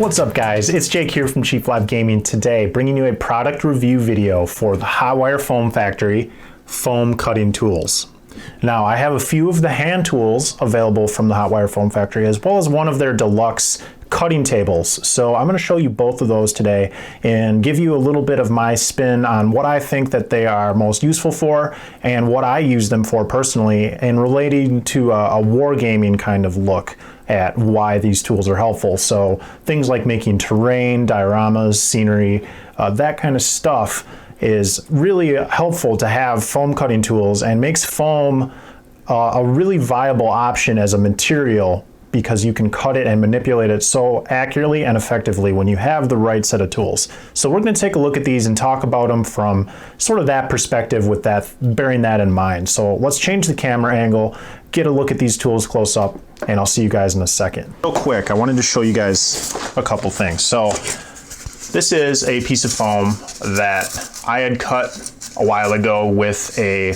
What's up guys, it's Jake here from Chief Lab Gaming today, bringing you a product review video for the Hotwire Foam Factory foam cutting tools. Now I have a few of the hand tools available from the Hotwire Foam Factory as well as one of their deluxe cutting tables. So I'm going to show you both of those today and give you a little bit of my spin on what I think that they are most useful for and what I use them for personally, and relating to a wargaming kind of look at why these tools are helpful. So things like making terrain, dioramas, scenery, that kind of stuff is really helpful to have foam cutting tools, and makes foam a really viable option as a material because you can cut it and manipulate it so accurately and effectively when you have the right set of tools. So we're going to take a look at these and talk about them from sort of that perspective, with that, bearing that in mind. So let's change the camera angle, get a look at these tools close up, and I'll see you guys in a second. Real quick, I wanted to show you guys a couple things. So this is a piece of foam that I had cut a while ago with a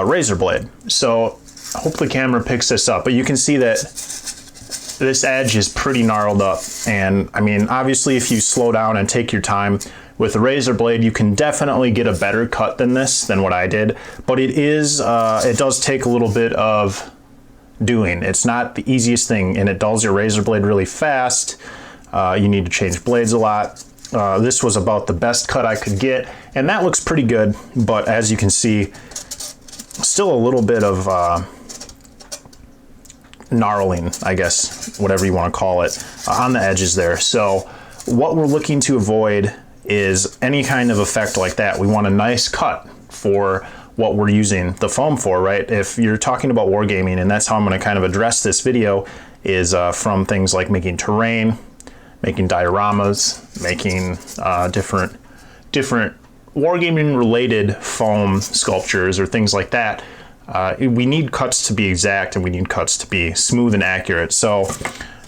razor blade. So hopefully camera picks this up, but you can see that this edge is pretty gnarled up. And I mean, obviously if you slow down and take your time with a razor blade, you can definitely get a better cut than this, than what I did. But it does take a little bit of doing. It's not the easiest thing, and it dulls your razor blade really fast. You need to change blades a lot. This was about the best cut I could get, and that looks pretty good. But as you can see, still a little bit of gnarling, I guess, whatever you want to call it, on the edges there. So what we're looking to avoid is any kind of effect like that. We want a nice cut for what we're using the foam for, right? If you're talking about wargaming, and that's how I'm going to kind of address this video, is from things like making terrain, making dioramas, making different wargaming related foam sculptures or things like that. We need cuts to be exact, and we need cuts to be smooth and accurate. So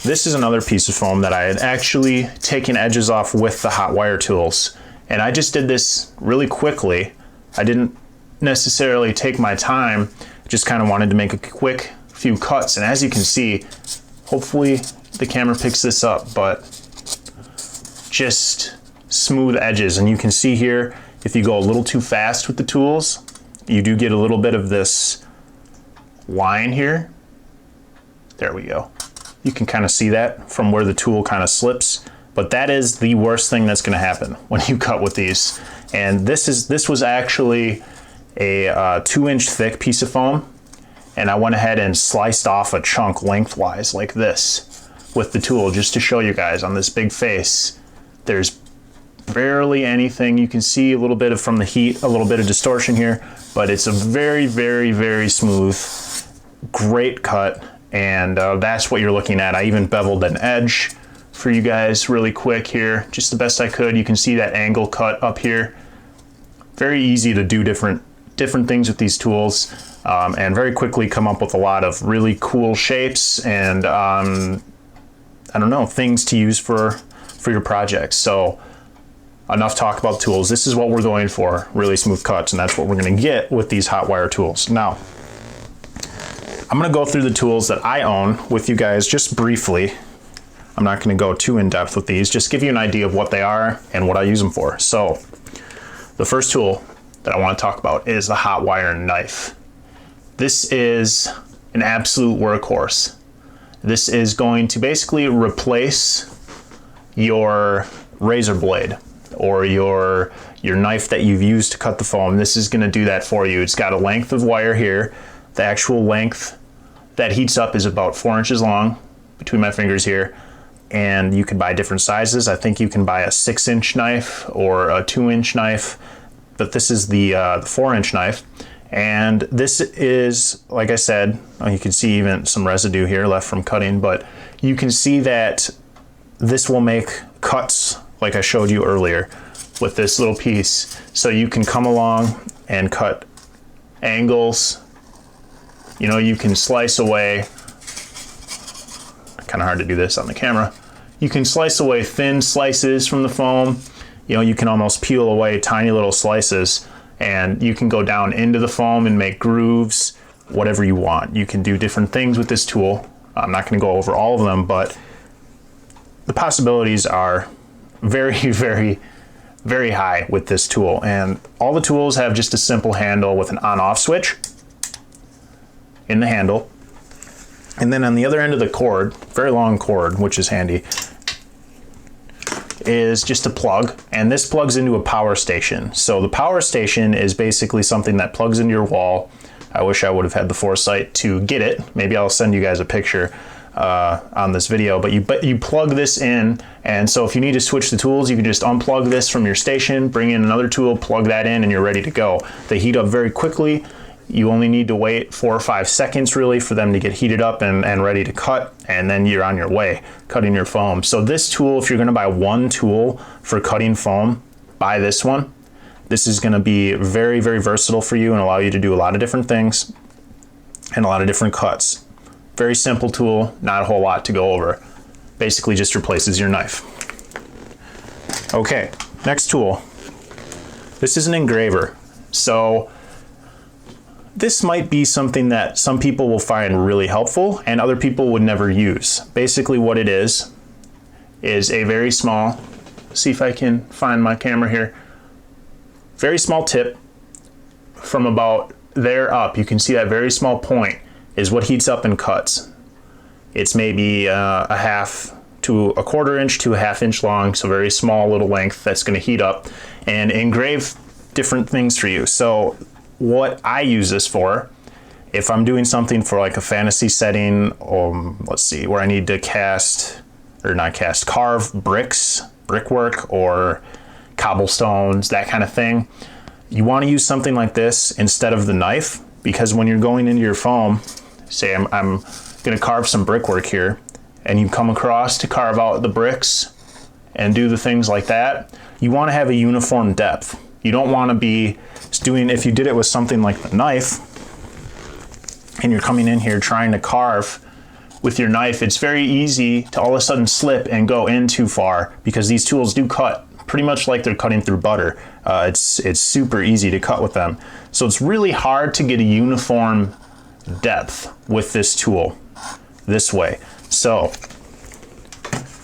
this is another piece of foam that I had actually taken edges off with the Hotwire tools, and I just did this really quickly. I didn't necessarily take my time, just kind of wanted to make a quick few cuts. And as you can see, hopefully the camera picks this up, but just smooth edges. And you can see here, if you go a little too fast with the tools, you do get a little bit of this line here. There we go. You can kind of see that from where the tool kind of slips, but that is the worst thing that's going to happen when you cut with these. And this was actually a 2-inch thick piece of foam, and I went ahead and sliced off a chunk lengthwise like this with the tool, just to show you guys on this big face. There's barely anything. You can see a little bit of, from the heat, a little bit of distortion here, but it's a very, very, very smooth, great cut. And that's what you're looking at. I even beveled an edge for you guys really quick here, just the best I could. You can see that angle cut up here. Very easy to do different things with these tools, and very quickly come up with a lot of really cool shapes and I don't know, things to use for your projects. So enough talk about tools. This is what we're going for, really smooth cuts, and that's what we're going to get with these Hotwire tools. Now I'm going to go through the tools that I own with you guys just briefly. I'm not going to go too in depth with these, just give you an idea of what they are and what I use them for. So the first tool that I want to talk about is the Hotwire knife. This is an absolute workhorse. This is going to basically replace your razor blade or your knife that you've used to cut the foam. This is going to do that for you. It's got a length of wire here. The actual length that heats up is about 4 inches long between my fingers here, and you can buy different sizes. I think you can buy a 6-inch knife or a 2-inch knife, but this is the 4-inch knife. And this is, like I said, you can see even some residue here left from cutting, but you can see that this will make cuts like I showed you earlier with this little piece. So you can come along and cut angles. You know, you can slice away, kind of hard to do this on the camera. You can slice away thin slices from the foam. You know, you can almost peel away tiny little slices, and you can go down into the foam and make grooves, whatever you want. You can do different things with this tool. I'm not going to go over all of them, but the possibilities are very, very, very high with this tool. And all the tools have just a simple handle with an on-off switch in the handle. And then on the other end of the cord, very long cord, which is handy, is just a plug, and this plugs into a power station. So the power station is basically something that plugs into your wall. I wish I would have had the foresight to get it. Maybe I'll send you guys a picture on this video, but you plug this in, and so if you need to switch the tools, you can just unplug this from your station, bring in another tool, plug that in, and you're ready to go. They heat up very quickly. You only need to wait 4 or 5 seconds really for them to get heated up and ready to cut, and then you're on your way cutting your foam. So this tool, if you're gonna buy one tool for cutting foam, buy this one. This is gonna be very, very versatile for you and allow you to do a lot of different things and a lot of different cuts. Very simple tool, not a whole lot to go over. Basically just replaces your knife. Okay, next tool. This is an engraver. So this might be something that some people will find really helpful and other people would never use. Basically what it is a very small, see if I can find my camera here, very small tip from about there up. You can see that very small point is what heats up and cuts. It's maybe a half to a quarter inch to a half inch long, so very small little length that's going to heat up and engrave different things for you. So what I use this for, if I'm doing something for like a fantasy setting, let's see, where I need to carve bricks, brickwork, or cobblestones, that kind of thing, you want to use something like this instead of the knife, because when you're going into your foam, say I'm going to carve some brickwork here, and you come across to carve out the bricks and do the things like that, you want to have a uniform depth. You don't want to be doing, if you did it with something like the knife and you're coming in here trying to carve with your knife, it's very easy to all of a sudden slip and go in too far, because these tools do cut pretty much like they're cutting through butter. It's super easy to cut with them. So it's really hard to get a uniform depth with this tool this way. So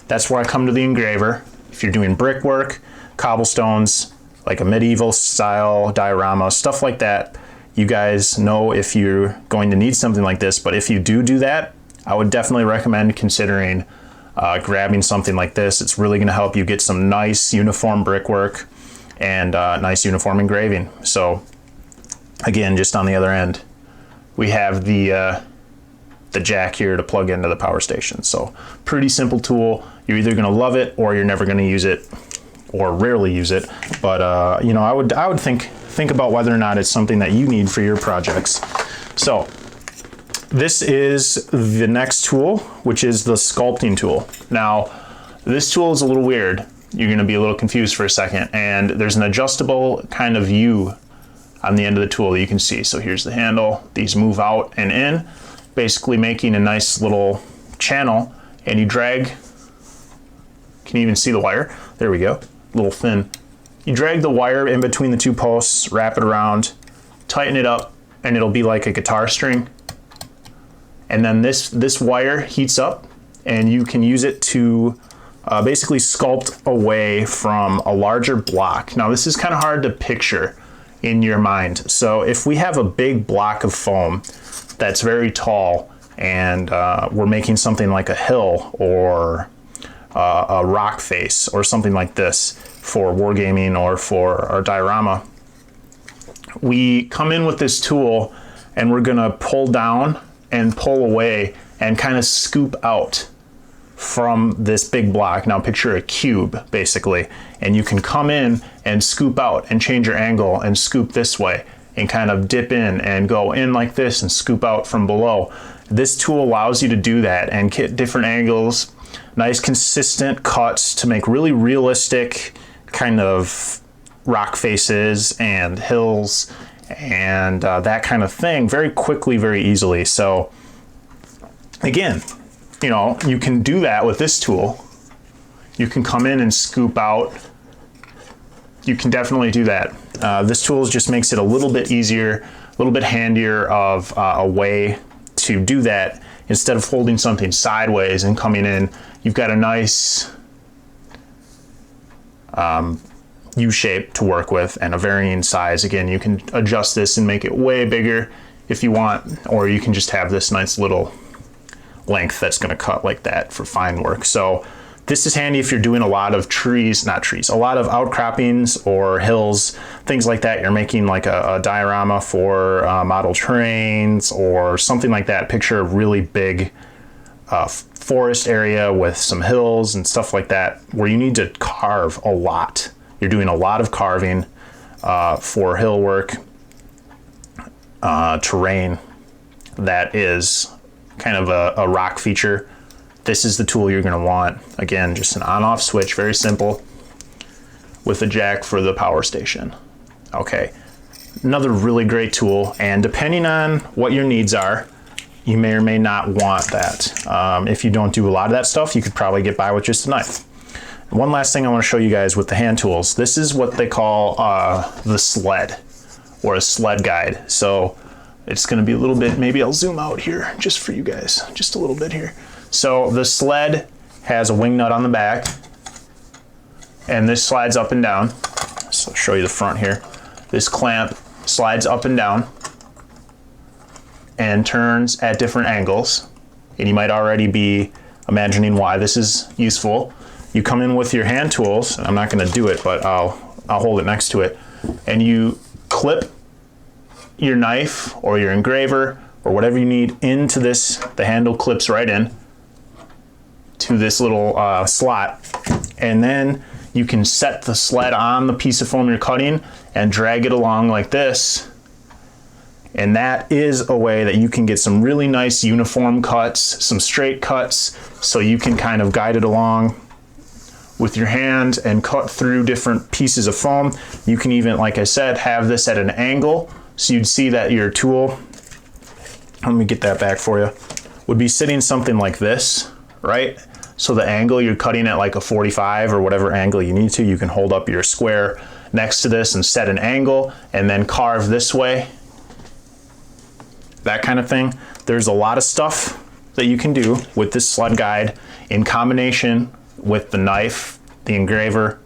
that's where I come to the engraver. If you're doing brickwork, cobblestones, like a medieval style diorama, stuff like that, you guys know if you're going to need something like this. But if you do that, I would definitely recommend considering grabbing something like this. It's really going to help you get some nice uniform brickwork and nice uniform engraving. So again, just on the other end, we have the jack here to plug into the power station. So pretty simple tool. You're either going to love it or you're never going to use it, or rarely use it. But you know, I would think about whether or not it's something that you need for your projects. So this is the next tool, which is the Sculpting Tool. Now, this tool is a little weird. You're going to be a little confused for a second, and there's an adjustable kind of U on the end of the tool that you can see. So here's the handle. These move out and in, basically making a nice little channel, and you drag, can you even see the wire? There we go, a little thin. You drag the wire in between the two posts, wrap it around, tighten it up, and it'll be like a guitar string. And then this wire heats up, and you can use it to basically sculpt away from a larger block. Now this is kind of hard to picture in your mind. So if we have a big block of foam that's very tall, and we're making something like a hill or a rock face or something like this for wargaming or for our diorama, we come in with this tool and we're gonna pull down and pull away and kind of scoop out from this big block. Now picture a cube basically, and you can come in and scoop out and change your angle and scoop this way and kind of dip in and go in like this and scoop out from below. This tool allows you to do that and get different angles, nice consistent cuts to make really realistic kind of rock faces and hills and that kind of thing very quickly, very easily. So again, you know, you can do that with this tool. You can come in and scoop out. You can definitely do that. This tool just makes it a little bit easier, a little bit handier of a way to do that. Instead of holding something sideways and coming in, you've got a nice U-shape to work with and a varying size. Again, you can adjust this and make it way bigger if you want, or you can just have this nice little length that's going to cut like that for fine work. So this is handy if you're doing a lot of a lot of outcroppings or hills, things like that. You're making like a diorama for model terrains or something like that. Picture a really big forest area with some hills and stuff like that where you need to carve a lot. You're doing a lot of carving for hill work, terrain that is kind of a rock feature. This is the tool you're going to want. Again, just an on-off switch, very simple, with a jack for the power station. Okay, another really great tool, and depending on what your needs are, you may or may not want that. If you don't do a lot of that stuff, you could probably get by with just a knife. One last thing I want to show you guys with the hand tools. This is what they call the sled, or a sled guide. So it's going to be a little bit, maybe I'll zoom out here just for you guys, just a little bit here. So the sled has a wing nut on the back, and this slides up and down. So I'll show you the front here. This clamp slides up and down and turns at different angles. And you might already be imagining why this is useful. You come in with your hand tools, and I'm not going to do it, but I'll hold it next to it, and you clip your knife or your engraver or whatever you need into this. The handle clips right in to this little slot, and then you can set the sled on the piece of foam you're cutting and drag it along like this. And that is a way that you can get some really nice uniform cuts, some straight cuts, so you can kind of guide it along with your hand and cut through different pieces of foam. You can even, like I said, have this at an angle, so you'd see that your tool, let me get that back for you, would be sitting something like this, right? So the angle you're cutting at, like a 45 or whatever angle you need to, you can hold up your square next to this and set an angle and then carve this way, that kind of thing. There's a lot of stuff that you can do with this sled guide in combination with the knife, the engraver,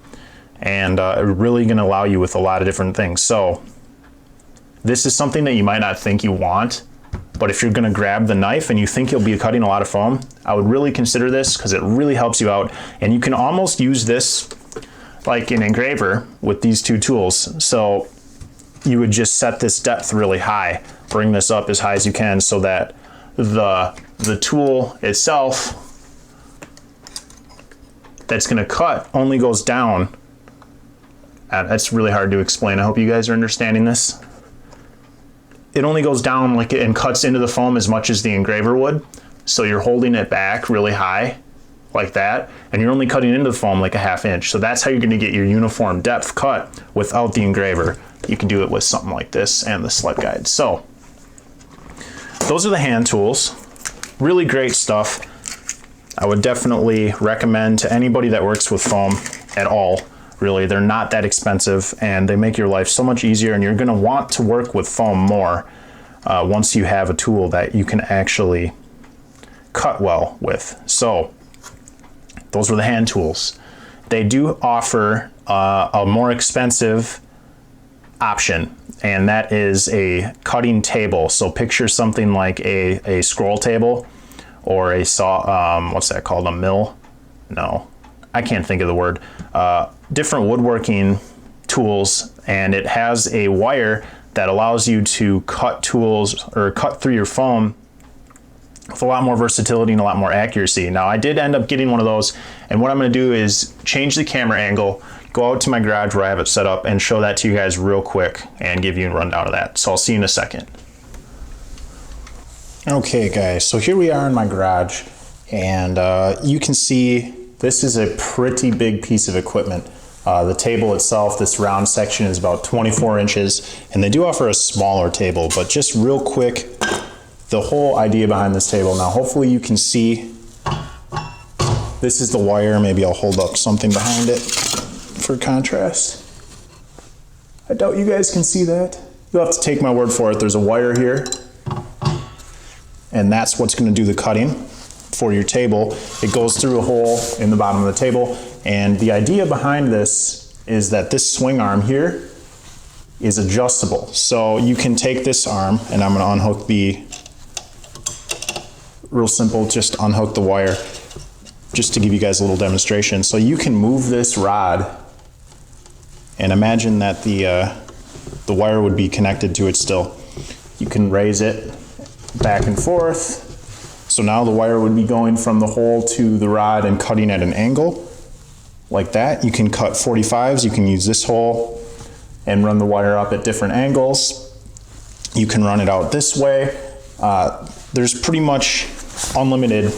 and really going to allow you with a lot of different things. So this is something that you might not think you want, but if you're going to grab the knife and you think you'll be cutting a lot of foam, I would really consider this, because it really helps you out. And you can almost use this like an engraver with these two tools. So you would just set this depth really high, bring this up as high as you can, so that the tool itself that's going to cut only goes down. That's really hard to explain. I hope you guys are understanding this. It only goes down like and cuts into the foam as much as the engraver would. So you're holding it back really high like that, and you're only cutting into the foam like a ½ inch. So that's how you're going to get your uniform depth cut without the engraver. You can do it with something like this and the sled guide. So those are the hand tools. Really great stuff. I would definitely recommend to anybody that works with foam at all. Really, they're not that expensive, and they make your life so much easier, and you're going to want to work with foam more once you have a tool that you can actually cut well with. So those were the hand tools. They do offer a more expensive option, and that is a cutting table. So picture something like a scroll table or a saw, what's that called, a mill? No, I can't think of the word. Different woodworking tools, and it has a wire that allows you to cut tools or cut through your foam with a lot more versatility and a lot more accuracy. Now I did end up getting one of those, and what I'm going to do is change the camera angle, go out to my garage where I have it set up, and show that to you guys real quick and give you a rundown of that. So I'll see you in a second. Okay guys, so here we are in my garage, and you can see this is a pretty big piece of equipment. The table itself, this round section, is about 24 inches, and they do offer a smaller table, but just real quick, the whole idea behind this table. Now hopefully you can see, this is the wire. Maybe I'll hold up something behind it for contrast. I doubt you guys can see that. You'll have to take my word for it. There's a wire here, and that's what's going to do the cutting for your table. It goes through a hole in the bottom of the table, and the idea behind this is that this swing arm here is adjustable. So you can take this arm, and I'm going to unhook the, real simple, just unhook the wire just to give you guys a little demonstration. So you can move this rod, and imagine that the wire would be connected to it still. You can raise it back and forth. So now the wire would be going from the hole to the rod and cutting at an angle like that. You can cut 45s, you can use this hole and run the wire up at different angles. You can run it out this way. There's pretty much unlimited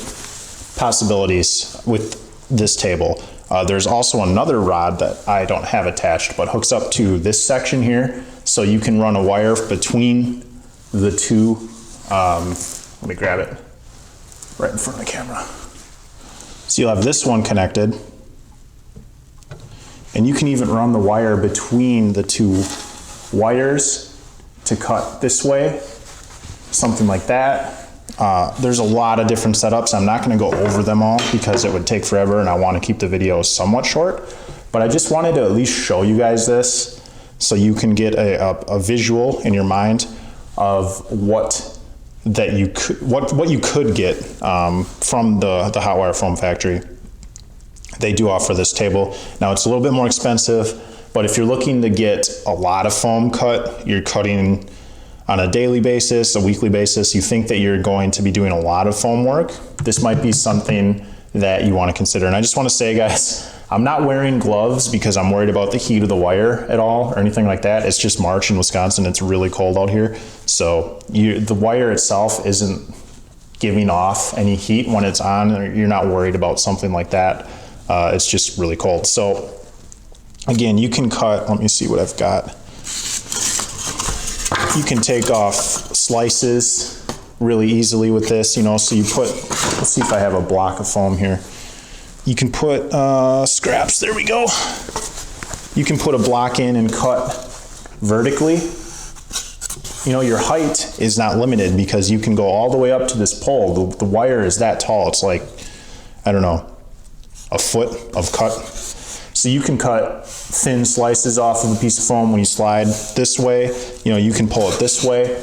possibilities with this table. There's also another rod that I don't have attached, but hooks up to this section here. So you can run a wire between the two. Let me grab it right in front of the camera. So you'll have this one connected, and you can even run the wire between the two wires to cut this way, something like that. There's a lot of different setups. I'm not going to go over them all because it would take forever, and I want to keep the video somewhat short, but I just wanted to at least show you guys this so you can get a visual in your mind of what you could get from the hot wire foam factory. They do offer this table. Now it's a little bit more expensive, but if you're looking to get a lot of foam cut, you're cutting on a daily basis, a weekly basis, you think that you're going to be doing a lot of foam work, this might be something that you want to consider. And I just want to say, guys, I'm not wearing gloves because I'm worried about the heat of the wire at all or anything like that. It's just March in Wisconsin. It's really cold out here. So the wire itself isn't giving off any heat when it's on. You're not worried about something like that. It's just really cold. So again, you can cut, let me see what I've got. You can take off slices really easily with this, you know, so you put, let's see if I have a block of foam here. You can put scraps, there we go. You can put a block in and cut vertically. You know, your height is not limited because you can go all the way up to this pole. The wire is that tall. It's like, I don't know, a foot of cut. So you can cut thin slices off of a piece of foam when you slide this way. You know, you can pull it this way.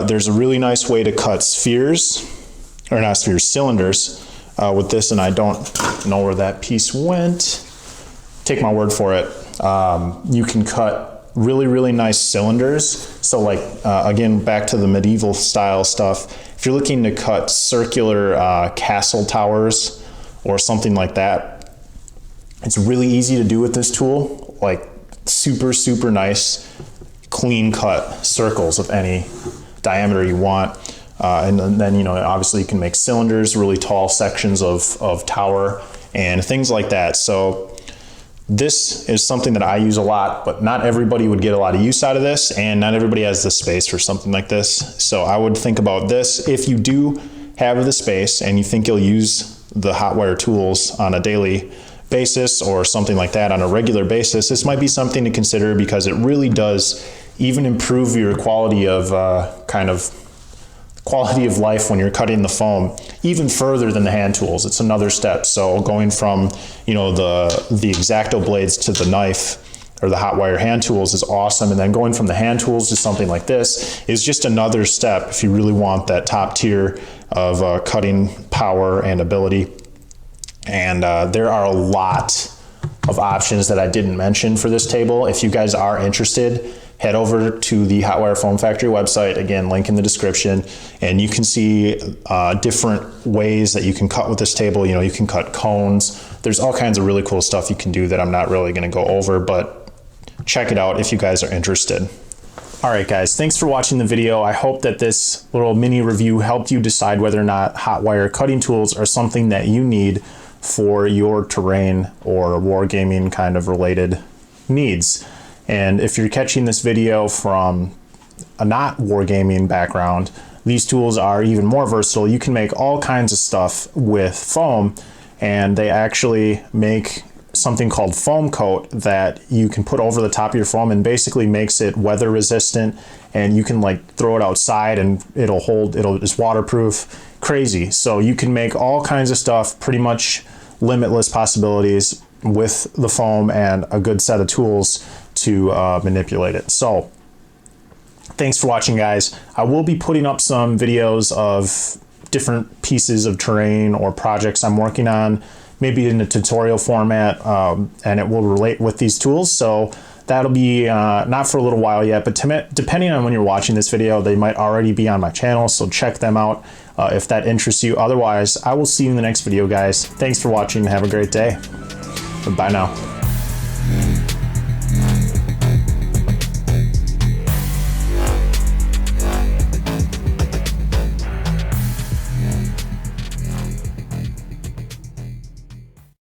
There's a really nice way to cut spheres, or not spheres, cylinders with this, and I don't know where that piece went. Take my word for it. You can cut really, really nice cylinders. So like, again, back to the medieval style stuff, if you're looking to cut circular castle towers or something like that, it's really easy to do with this tool, like super, super nice, clean cut circles of any diameter you want. And then, you know, obviously you can make cylinders, really tall sections of tower and things like that. So this is something that I use a lot, but not everybody would get a lot of use out of this, and not everybody has the space for something like this. So I would think about this. If you do have the space and you think you'll use the hot wire tools on a daily basis or something like that on a regular basis, this might be something to consider because it really does even improve your quality of quality of life when you're cutting the foam even further than the hand tools. It's another step. So going from, you know, the X-Acto blades to the knife or the hot wire hand tools is awesome, and then going from the hand tools to something like this is just another step if you really want that top tier of cutting power and ability. And there are a lot of options that I didn't mention for this table. If you guys are interested, head over to the Hot Wire Foam Factory website, again, link in the description, and you can see different ways that you can cut with this table. You know, you can cut cones. There's all kinds of really cool stuff you can do that I'm not really going to go over, but check it out if you guys are interested. All right, guys, thanks for watching the video. I hope that this little mini review helped you decide whether or not hot wire cutting tools are something that you need for your terrain or wargaming kind of related needs. And if you're catching this video from a not wargaming background, these tools are even more versatile. You can make all kinds of stuff with foam, and they actually make something called foam coat that you can put over the top of your foam and basically makes it weather resistant, and you can like throw it outside and it's waterproof. crazy. So you can make all kinds of stuff, pretty much limitless possibilities with the foam and a good set of tools to manipulate it. So thanks for watching, guys. I will be putting up some videos of different pieces of terrain or projects I'm working on, maybe in a tutorial format, and it will relate with these tools. So that'll be not for a little while yet, but depending on when you're watching this video, they might already be on my channel, so check them out if that interests you. Otherwise, I will see you in the next video, guys. Thanks for watching and have a great day. Bye now.